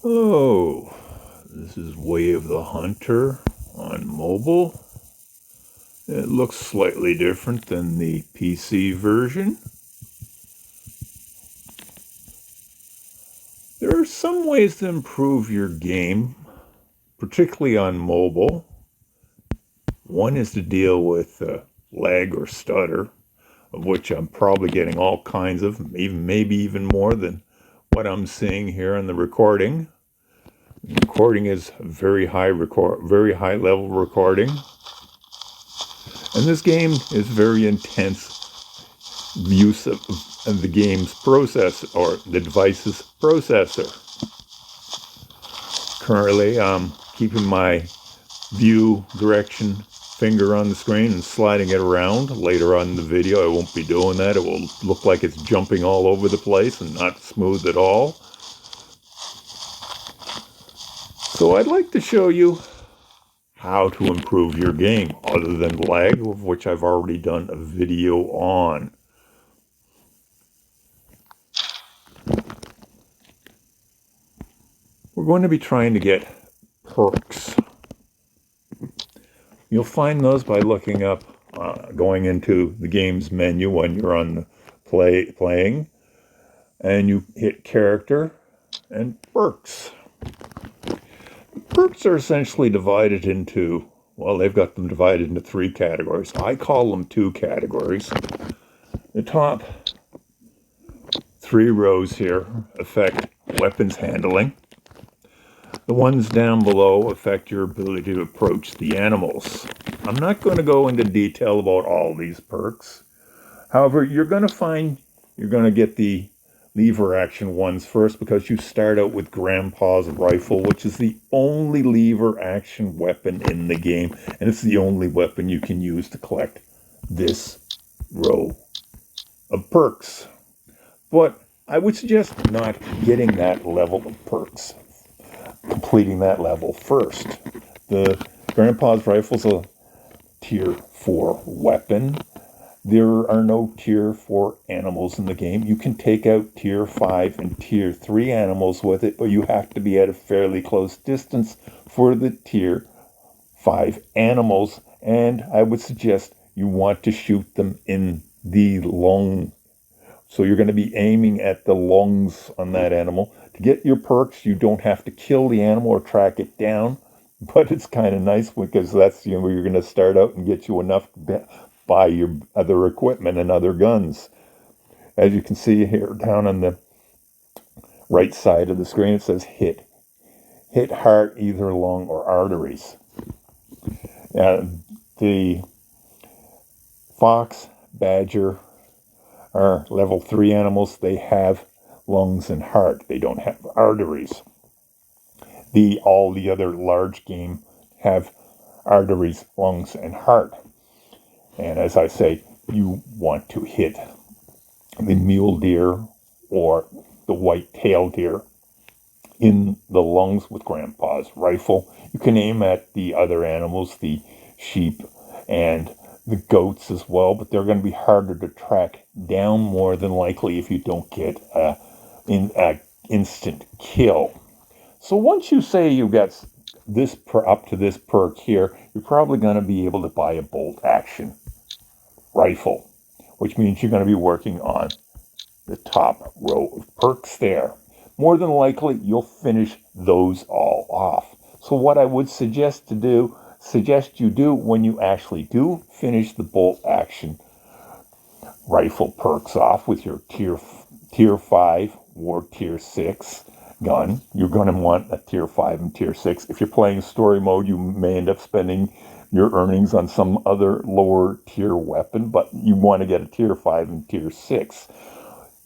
Oh, this is Way of the Hunter on mobile. It looks slightly different than the PC version. There are some ways to improve your game, particularly on mobile. One is to deal with lag or stutter, of which I'm probably getting all kinds of, maybe even more than what I'm seeing here in the recording. The recording is very high level recording. And this game is very intense use of the game's processor, or the device's processor. Currently, I'm keeping my view direction finger on the screen and sliding it around. Later on in the video, I won't be doing that. It will look like it's jumping all over the place and not smooth at all. So I'd like to show you how to improve your game other than lag, of which I've already done a video on. We're going to be trying to get perks. You'll find those by looking up, going into the game's menu when you're on the playing, and you hit character and perks. Perks are essentially divided into, well, they've got them divided into 3 categories. I call them 2 categories. The top 3 rows here affect weapons handling. The ones down below affect your ability to approach the animals. I'm not going to go into detail about all these perks. However, you're going to get the lever action ones first, because you start out with Grandpa's rifle, which is the only lever action weapon in the game, and it's the only weapon you can use to collect this row of perks. But I would suggest not getting that level of perks, completing that level first. The Grandpa's rifle's a tier 4 weapon. There are no tier 4 animals in the game. You can take out tier 5 and tier 3 animals with it, but you have to be at a fairly close distance for the tier 5 animals, and I would suggest you want to shoot them in the lung. So you're going to be aiming at the lungs on that animal. To get your perks, you don't have to kill the animal or track it down, but it's kind of nice because that's where you're going to start out and get you enough to buy your other equipment and other guns. As you can see here down on the right side of the screen, it says hit. Hit heart, either lung or arteries. The fox, badger are level 3 animals. They have lungs and heart. They don't have arteries. All the other large game have arteries, lungs, and heart. And as I say, you want to hit the mule deer or the white-tailed deer in the lungs with Grandpa's rifle. You can aim at the other animals, the sheep and the goats as well, but they're going to be harder to track down more than likely if you don't get an instant kill. So once you say you got this up to this perk here, you're probably going to be able to buy a bolt action rifle, which means you're going to be working on the top row of perks there. More than likely, you'll finish those all off. So what I would suggest you do when you actually do finish the bolt action rifle perks off with your tier 5 or tier 6 gun, you're going to want a tier 5 and tier 6. If you're playing story mode, you may end up spending your earnings on some other lower tier weapon, but you want to get a tier 5 and tier 6.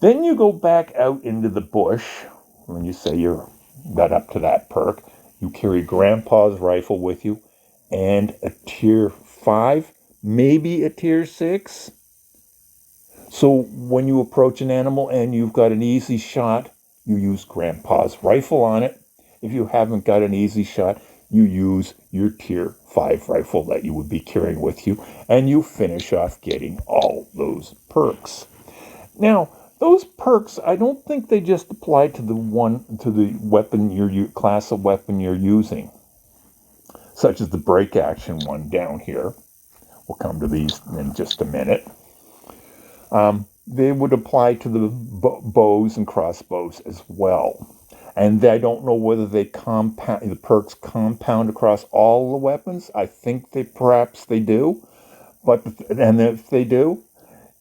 Then you go back out into the bush. When you say you got up to that perk, you carry Grandpa's rifle with you and a tier 5, maybe a tier 6. So when you approach an animal and you've got an easy shot, you use Grandpa's rifle on it. If you haven't got an easy shot, you use your tier 5 rifle that you would be carrying with you, and you finish off getting all those perks. Now, those perks, I don't think they just apply to the weapon class of weapon you're using, such as the break action one down here. We'll come to these in just a minute. They would apply to the bows and crossbows as well. And I don't know whether the perks compound across all the weapons. I think perhaps they do. And if they do,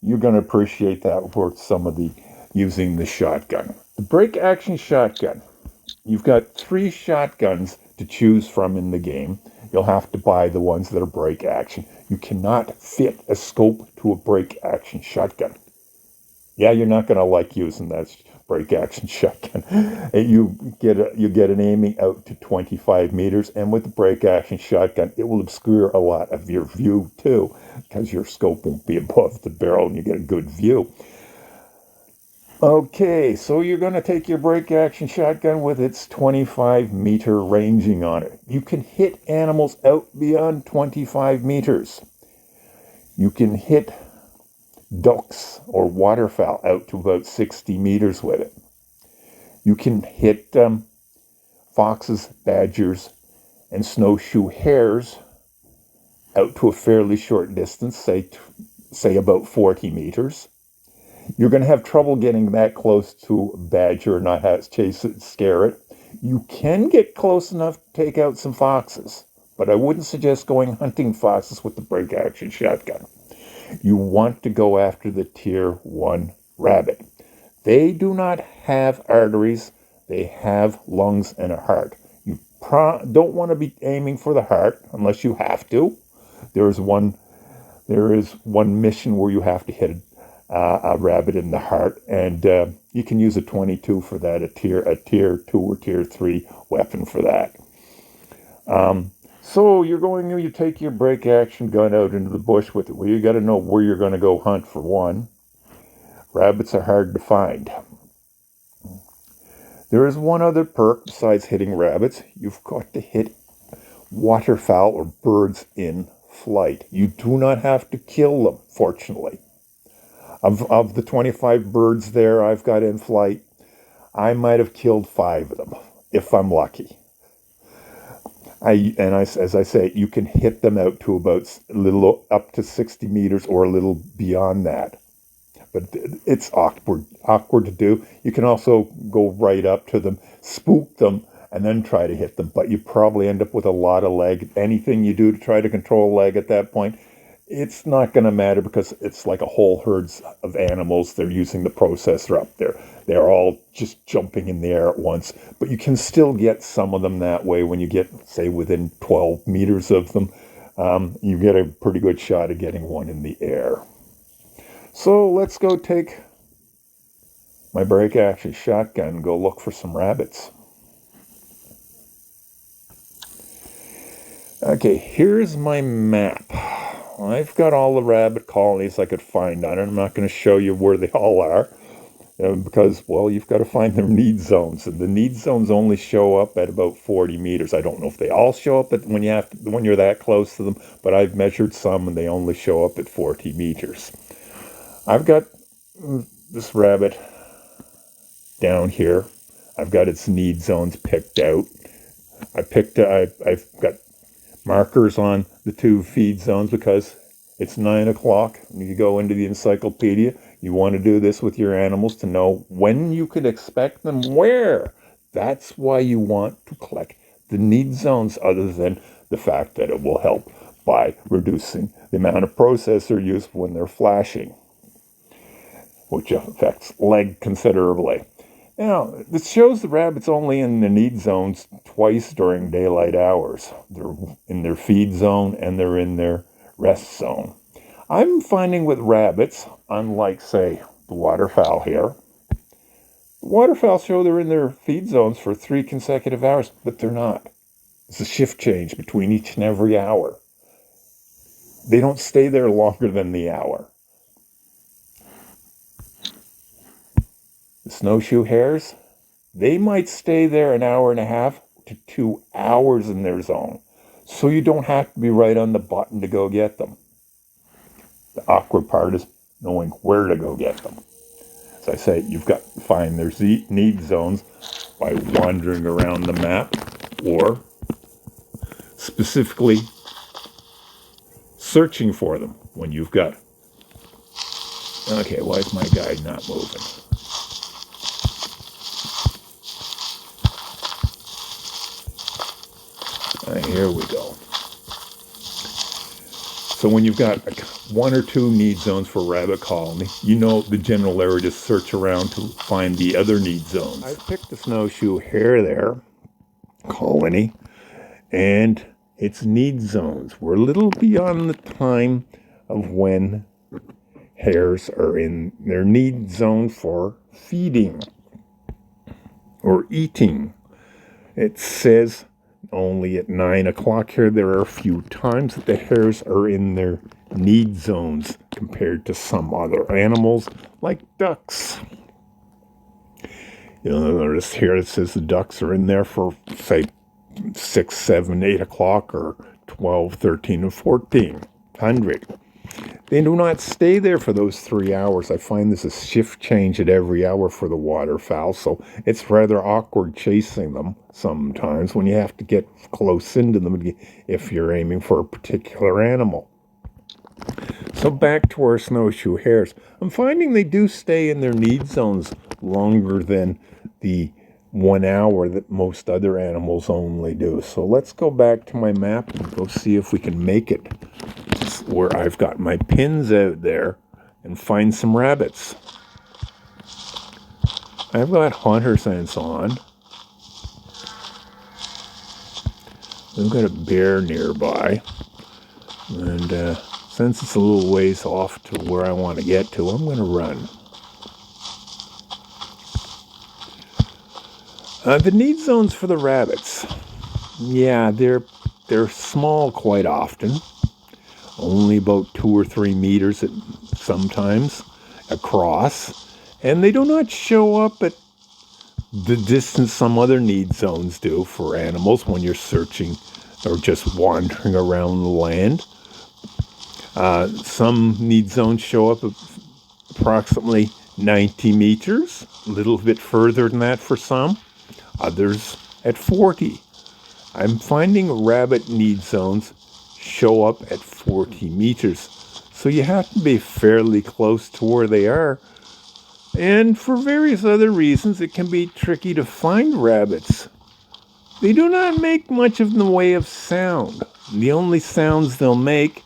you're going to appreciate that for some of using the shotgun. The break action shotgun. You've got 3 shotguns to choose from in the game. You'll have to buy the ones that are break action. You cannot fit a scope to a break action shotgun. Yeah, you're not going to like using that break action shotgun. You get an aiming out to 25 meters, and with the break action shotgun, it will obscure a lot of your view too, because your scope won't be above the barrel and you get a good view. Okay, so you're going to take your break action shotgun with its 25 meter ranging on it. You can hit animals out beyond 25 meters. You can hit ducks or waterfowl out to about 60 meters with it. You can hit foxes, badgers, and snowshoe hares out to a fairly short distance, say about 40 meters. You're going to have trouble getting that close to a badger and not have to chase it and scare it. You can get close enough to take out some foxes, but I wouldn't suggest going hunting foxes with the break action shotgun. You want to go after the tier 1 rabbit. They do not have arteries. They have lungs and a heart. You don't want to be aiming for the heart unless you have to. There is one mission where you have to hit a rabbit in the heart, and you can use a 22 for that, a tier 2 or tier 3 weapon for that. So you take your break action gun out into the bush with it. Well, you got to know where you're going to go hunt for one. Rabbits are hard to find. There is one other perk besides hitting rabbits. You've got to hit waterfowl or birds in flight. You do not have to kill them, fortunately. Of the 25 birds there I've got in flight, I might have killed 5 of them, if I'm lucky. As I say, you can hit them out to about a little up to 60 meters or a little beyond that. But it's awkward to do. You can also go right up to them, spook them, and then try to hit them. But you probably end up with a lot of leg. Anything you do to try to control leg at that point, it's not going to matter because it's like a whole herd of animals. They're using the processor up there. They're all just jumping in the air at once. But you can still get some of them that way when you get, say, within 12 meters of them. You get a pretty good shot at getting one in the air. So let's go take my break action shotgun and go look for some rabbits. Okay, here's my map. I've got all the rabbit colonies I could find on it. I'm not going to show you where they all are because, well, you've got to find their need zones. And the need zones only show up at about 40 meters. I don't know if they all show up when you're that close to them, but I've measured some and they only show up at 40 meters. I've got this rabbit down here. I've got its need zones picked out. I've got markers on the 2 feed zones because it's 9 o'clock. When you go into the encyclopedia, you want to do this with your animals to know when you could expect them where. That's why you want to collect the need zones, other than the fact that it will help by reducing the amount of processor use when they're flashing, which affects leg considerably. Now, this shows the rabbits only in the need zones twice during daylight hours. They're in their feed zone and they're in their rest zone. I'm finding with rabbits, unlike, say, the waterfowl here, the waterfowl show they're in their feed zones for 3 consecutive hours, but they're not. It's a shift change between each and every hour. They don't stay there longer than the hour. The snowshoe hares, they might stay there an hour and a half to 2 hours in their zone. So you don't have to be right on the button to go get them. The awkward part is knowing where to go get them. As I say, you've got to find their need zones by wandering around the map or specifically searching for them when you've got... Okay, why is my guide not moving? Here we go. So when you've got one or two need zones for rabbit colony, you know the general area to search around to find the other need zones. I picked the snowshoe hare there, colony, and its need zones were a little beyond the time of when hares are in their need zone for feeding or eating. It says only at 9 o'clock here, there are a few times that the hares are in their need zones compared to some other animals like ducks. You'll notice here it says the ducks are in there for, say, 6, 7, 8 o'clock or 12, 13, and 1400. They do not stay there for those 3 hours. I find there's a shift change at every hour for the waterfowl, so it's rather awkward chasing them sometimes when you have to get close into them if you're aiming for a particular animal. So back to our snowshoe hares. I'm finding they do stay in their need zones longer than the 1 hour that most other animals only do. So let's go back to my map and go see if we can make it where I've got my pins out there and find some rabbits. I've got hunter sense on. We've got a bear nearby, and since it's a little ways off to where I want to get to, I'm going to run. The need zones for the rabbits, yeah, they're small quite often. Only about 2 or 3 meters sometimes across, and they do not show up at the distance some other need zones do for animals when you're searching or just wandering around the land. Some need zones show up at approximately 90 meters, a little bit further than that for some, others at 40. I'm finding rabbit need zones show up at 40 meters. So you have to be fairly close to where they are. And for various other reasons, it can be tricky to find rabbits. They do not make much of the way of sound. The only sounds they'll make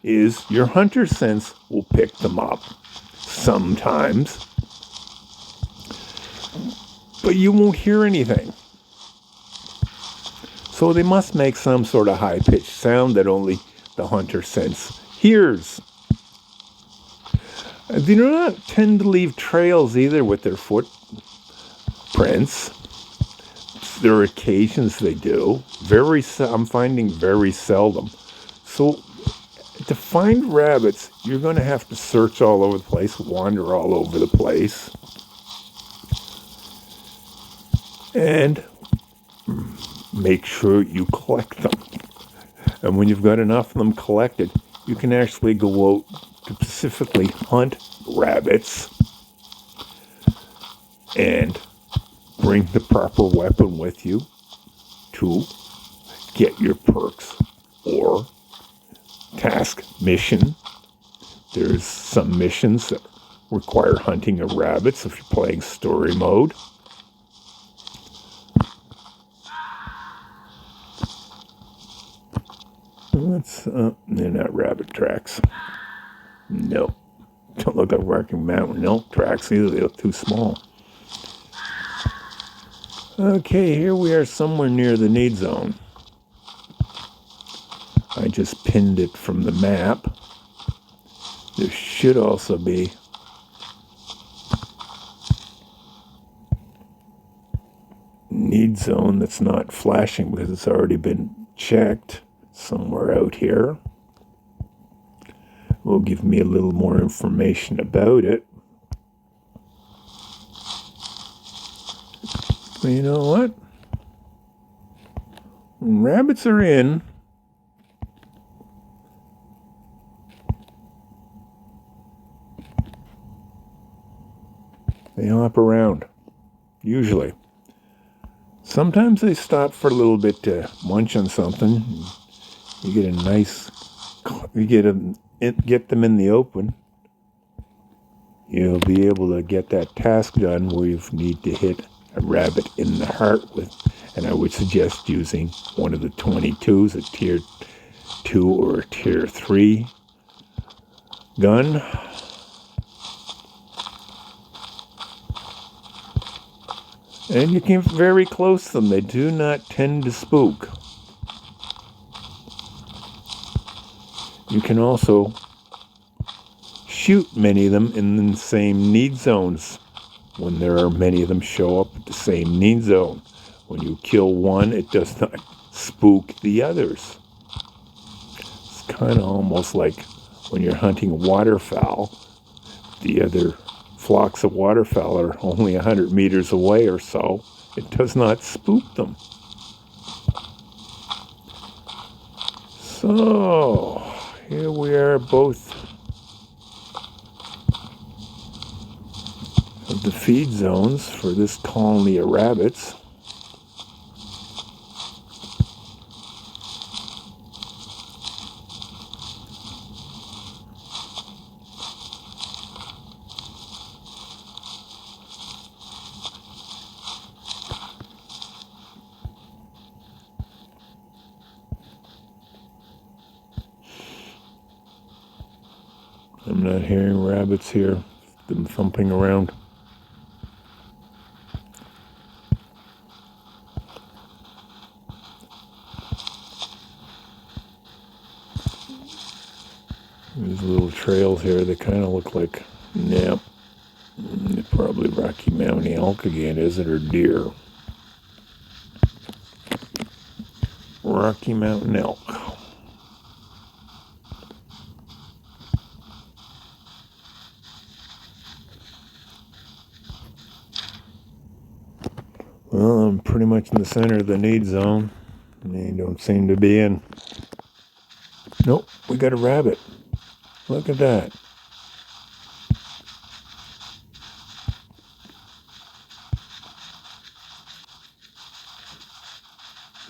is your hunter sense will pick them up sometimes. But you won't hear anything. So they must make some sort of high-pitched sound that only the hunter sense hears. They do not tend to leave trails either with their footprints. There are occasions they do. I'm finding very seldom. So to find rabbits, you're going to have to search all over the place, wander all over the place. And make sure you collect them. And when you've got enough of them collected, you can actually go out to specifically hunt rabbits and bring the proper weapon with you to get your perks or task mission. There's some missions that require hunting of rabbits if you're playing story mode. They're not rabbit tracks. No. Don't look like Rocky Mountain elk tracks either. They look too small. Okay, here we are somewhere near the need zone. I just pinned it from the map. There should also be need zone that's not flashing because it's already been checked somewhere out here. Will give me a little more information about it. But you know what? When rabbits are in, They hop around, usually. Sometimes they stop for a little bit to munch on something. You get get them in the open. You'll be able to get that task done where you need to hit a rabbit in the heart with, and I would suggest using one of the 22s, a tier 2 or a tier 3 gun. And you can very close them. They do not tend to spook. You can also shoot many of them in the same need zones. When there are many of them show up at the same need zone. When you kill one, it does not spook the others. It's kind of almost like when you're hunting waterfowl. The other flocks of waterfowl are only 100 meters away or so. It does not spook them. So, here we are, both of the feed zones for this colony of rabbits. I'm not hearing rabbits here, them thumping around. There's little trails here that kind of look like, yeah, probably Rocky Mountain elk again, is it, or deer? Rocky Mountain elk. Well, I'm pretty much in the center of the need zone. They don't seem to be in. Nope, we got a rabbit. Look at that.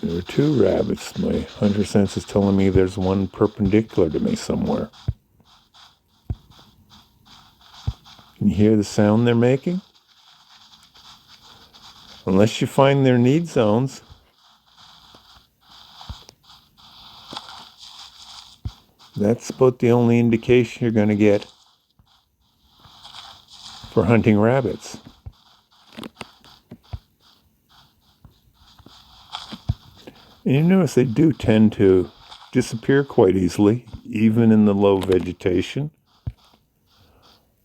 There are two rabbits. My hunter sense is telling me there's one perpendicular to me somewhere. Can you hear the sound they're making? Unless you find their need zones, that's about the only indication you're going to get for hunting rabbits. And you notice they do tend to disappear quite easily, even in the low vegetation,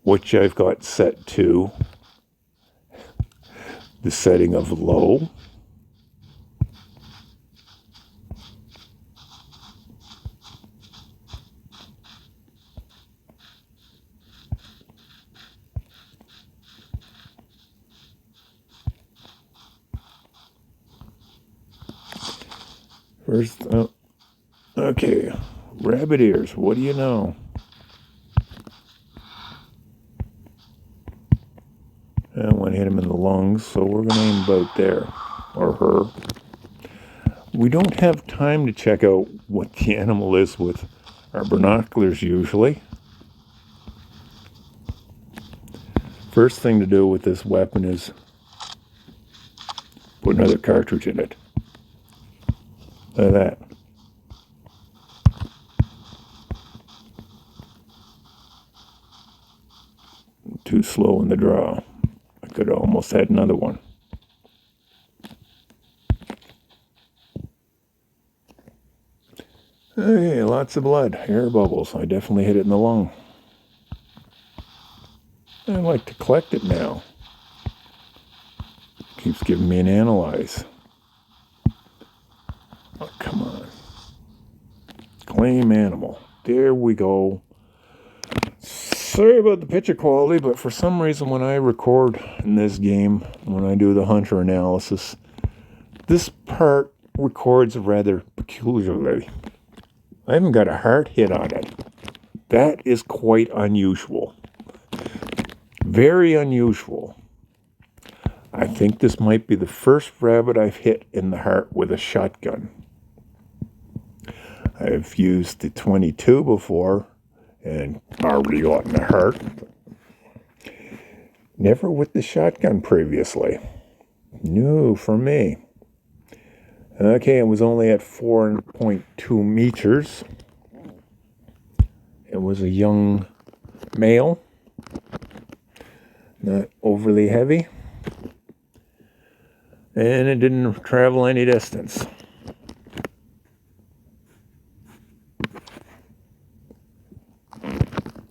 which I've got set to the setting of low. First, okay, rabbit ears, what do you know? I don't want to hit him in the lungs, so we're going to aim about there, or her. We don't have time to check out what the animal is with our binoculars usually. First thing to do with this weapon is put another cartridge in it. Look at that. Too slow in the draw. I could have almost had another one. Okay, lots of blood. Air bubbles. I definitely hit it in the lung. I like to collect it now. Keeps giving me an analyze. Oh, come on. Claim animal. There we go. Sorry about the picture quality, but for some reason when I record in this game, when I do the hunter analysis, this part records rather peculiarly. I haven't got a heart hit on it. That is quite unusual. Very unusual. I think this might be the first rabbit I've hit in the heart with a shotgun. I've used the 22 before and already gotten the heart. Never with the shotgun previously. New for me. Okay, it was only at 4.2 meters. It was a young male, not overly heavy, and it didn't travel any distance.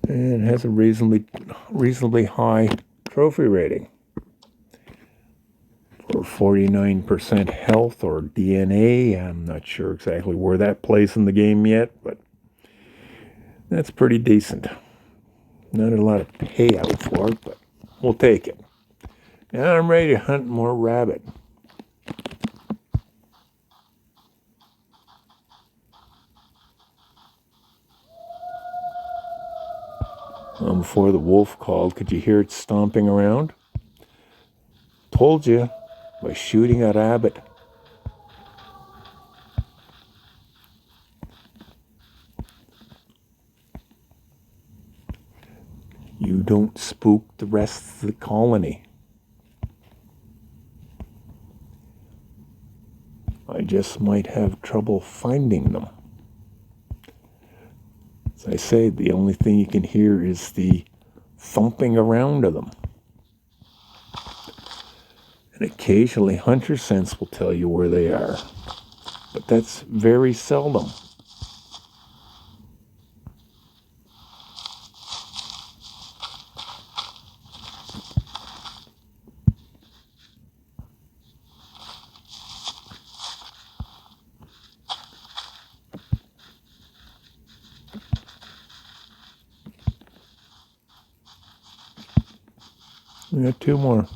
And it has a reasonably high trophy rating. For 49% health or DNA, I'm not sure exactly where that plays in the game yet, but that's pretty decent. Not a lot of payout for it, but we'll take it. Now I'm ready to hunt more rabbit. Before the wolf called, could you hear it stomping around? Told you, by shooting a rabbit. You don't spook the rest of the colony. I just might have trouble finding them. As I say, the only thing you can hear is the thumping around of them. And occasionally hunter sense will tell you where they are. But that's very seldom. We got two more.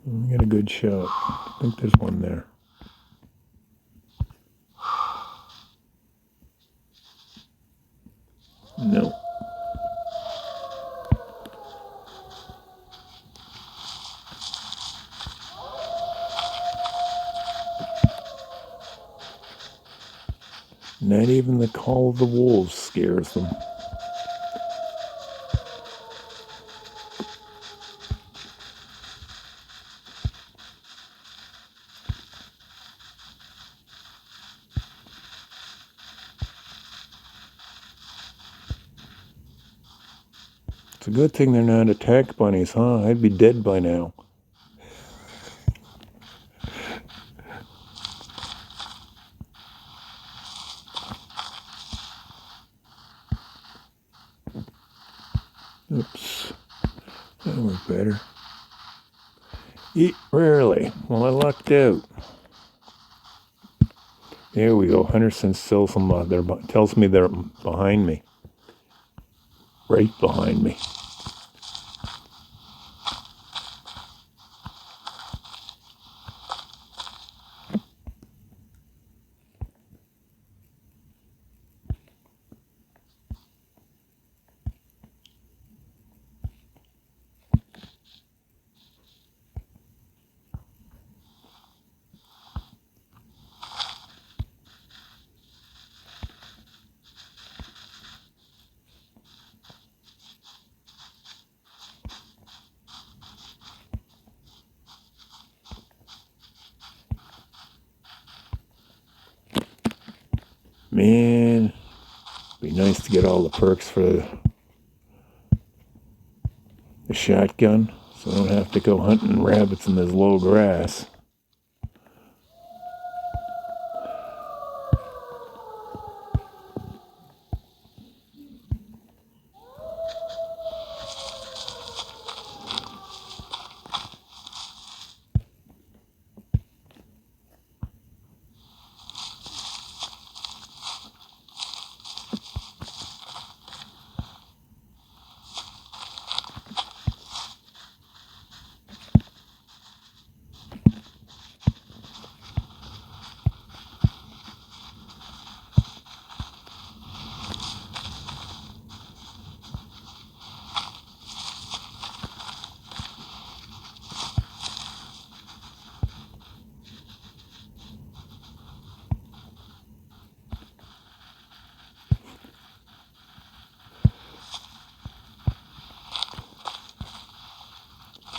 We got a good shot. I think there's one there. No. Not even the call of the wolves scares them. It's a good thing they're not attack bunnies, huh? I'd be dead by now. Oops. That worked better. Eat rarely. Well, I lucked out. There we go. Hunter sense tells me they're behind me. Right behind me. Man, be nice to get all the perks for the shotgun, so I don't have to go hunting rabbits in this low grass.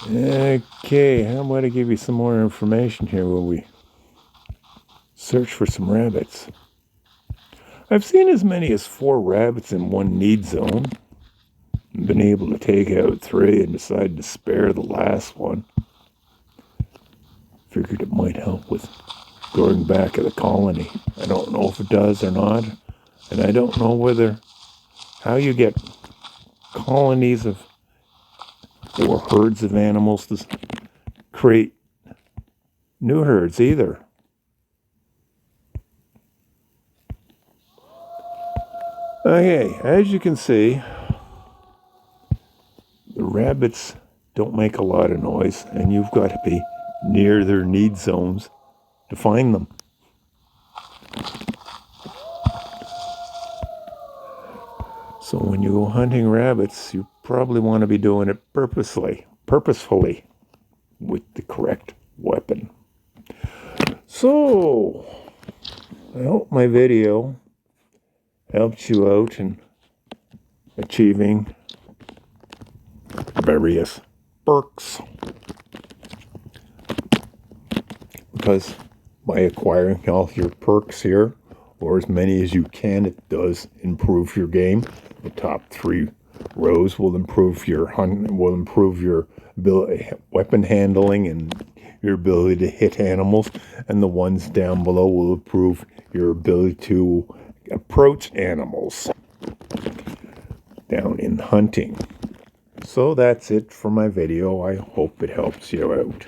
Okay, how about I give you some more information here while we search for some rabbits. I've seen as many as 4 rabbits in one need zone. Been able to take out 3 and decided to spare the last one. Figured it might help with going back of the colony. I don't know if it does or not, and I don't know how you get colonies of or herds of animals to create new herds either. Okay, as you can see, the rabbits don't make a lot of noise, and you've got to be near their need zones to find them. So when you go hunting rabbits, you probably want to be doing it purposefully, with the correct weapon. So, I hope my video helped you out in achieving various perks. Because by acquiring all your perks here, or as many as you can, it does improve your game. The top 3 rows will improve your weapon handling and your ability to hit animals, and the ones down below will improve your ability to approach animals down in hunting. So that's it for my video. I hope it helps you out.